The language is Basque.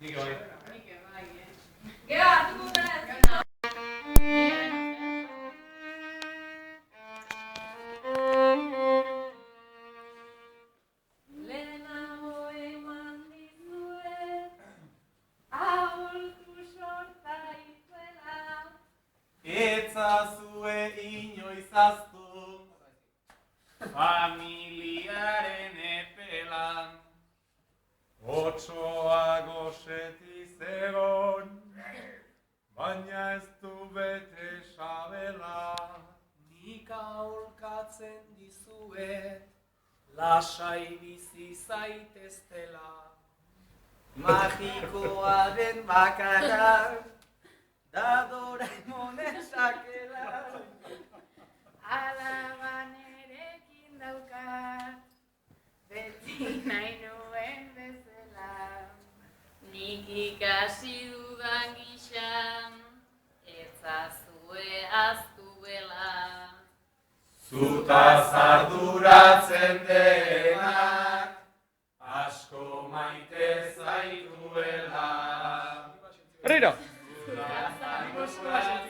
Nik bai. Gero hartuko gara lehenago eman dizuet aholku sorta izuela Etzazue inoiz aztu familiaren epelan. Otsoa gosetiz egon, baina ez du bete sabela. Nik aholkatzen dizuet, lasai bizi zaiteztela. Magikoa den bakarra, da Doraemonen sakela. alaban erekin daukat beti nahi nuen bezala nik ikasi dudan gixan etzazue aztu bela Zutaz arduratzen denak, asko maite zaituela. Herriro! Zutaz arduratzen